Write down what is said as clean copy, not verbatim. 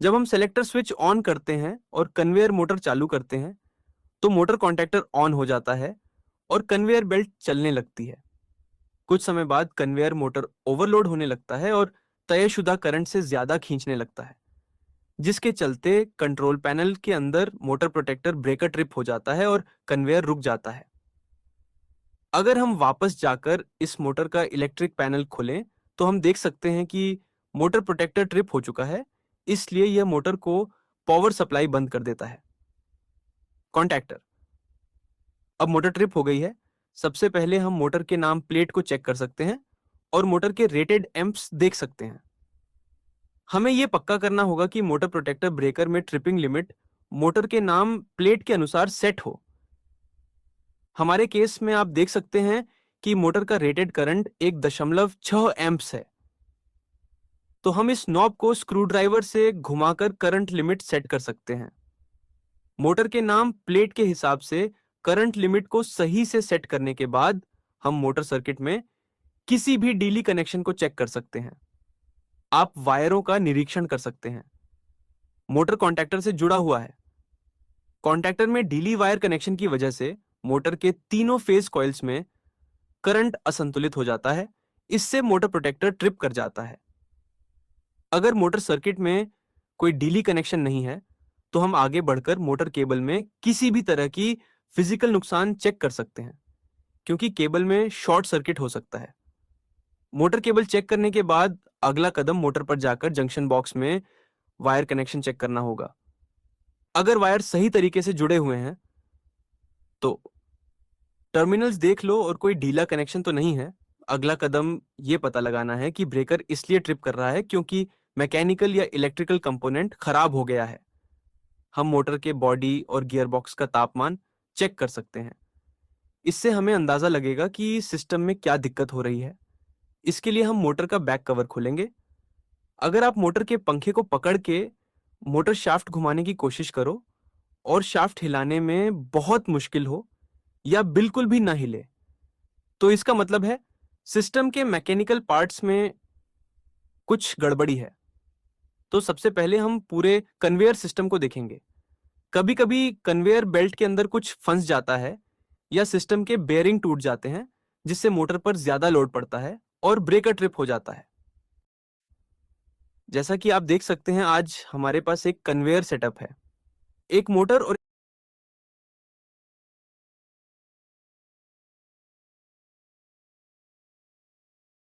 जब हम selector switch on करते हैं और कन्वेयर मोटर चालू करते हैं तो मोटर कॉन्टैक्टर ऑन हो जाता है और कन्वेयर बेल्ट चलने लगती है। कुछ समय बाद कन्वेयर मोटर ओवरलोड होने लगता है और तयशुदा करंट से ज्यादा खींचने लगता है, जिसके चलते कंट्रोल पैनल के अंदर मोटर प्रोटेक्टर ब्रेकर ट्रिप हो जाता है और कन्वेयर रुक जाता है। अगर हम वापस जाकर इस मोटर का इलेक्ट्रिक पैनल खोलें तो हम देख सकते हैं कि मोटर प्रोटेक्टर ट्रिप हो चुका है, इसलिए यह मोटर को पावर सप्लाई बंद कर देता है। कॉन्टैक्टर। अब मोटर ट्रिप हो गई है। सबसे पहले हम मोटर के नाम प्लेट को चेक कर सकते हैं और मोटर के रेटेड एम्प्स देख सकते हैं। हमें यह पक्का करना होगा कि मोटर प्रोटेक्टर ब्रेकर में ट्रिपिंग लिमिट मोटर के नाम प्लेट के अनुसार सेट हो। हमारे केस में आप देख सकते हैं कि मोटर का रेटेड करंट 1.6 एम्प्स है, तो हम इस नॉब को स्क्रू ड्राइवर से घुमाकर करंट लिमिट सेट कर सकते हैं। मोटर के नाम प्लेट के हिसाब से करंट लिमिट को सही से सेट करने के बाद हम मोटर सर्किट में किसी भी डीली कनेक्शन को चेक कर सकते हैं। आप वायरों का निरीक्षण कर सकते हैं। मोटर कॉन्टैक्टर से जुड़ा हुआ है। कॉन्टैक्टर में डीली वायर कनेक्शन की वजह से मोटर के तीनों फेज कॉइल्स में करंट असंतुलित हो जाता है। इससे मोटर प्रोटेक्टर ट्रिप कर जाता है। अगर मोटर सर्किट में कोई डीली कनेक्शन नहीं है तो हम आगे बढ़कर मोटर केबल में किसी भी तरह की फिजिकल नुकसान चेक कर सकते हैं, क्योंकि केबल में शॉर्ट सर्किट हो सकता है। मोटर केबल चेक करने के बाद अगला कदम मोटर पर जाकर जंक्शन बॉक्स में वायर कनेक्शन चेक करना होगा। अगर वायर सही तरीके से जुड़े हुए हैं तो टर्मिनल्स देख लो और कोई ढीला कनेक्शन तो नहीं है। अगला कदम यह पता लगाना है कि ब्रेकर इसलिए ट्रिप कर रहा है क्योंकि मैकेनिकल या इलेक्ट्रिकल कंपोनेंट खराब हो गया है। हम मोटर के बॉडी और गियर बॉक्स का तापमान चेक कर सकते हैं। इससे हमें अंदाजा लगेगा कि सिस्टम में क्या दिक्कत हो रही है। इसके लिए हम मोटर का बैक कवर खोलेंगे। अगर आप मोटर के पंखे को पकड़ के मोटर शाफ्ट घुमाने की कोशिश करो और शाफ्ट हिलाने में बहुत मुश्किल हो या बिल्कुल भी ना हिले, तो इसका मतलब है सिस्टम के मैकेनिकल पार्ट्स में कुछ गड़बड़ी है। तो सबसे पहले हम पूरे कन्वेयर सिस्टम को देखेंगे। कभी कभी कन्वेयर बेल्ट के अंदर कुछ फंस जाता है या सिस्टम के बेयरिंग टूट जाते हैं, जिससे मोटर पर ज्यादा लोड पड़ता है और ब्रेकर ट्रिप हो जाता है। जैसा कि आप देख सकते हैं, आज हमारे पास एक कन्वेयर सेटअप है। एक मोटर और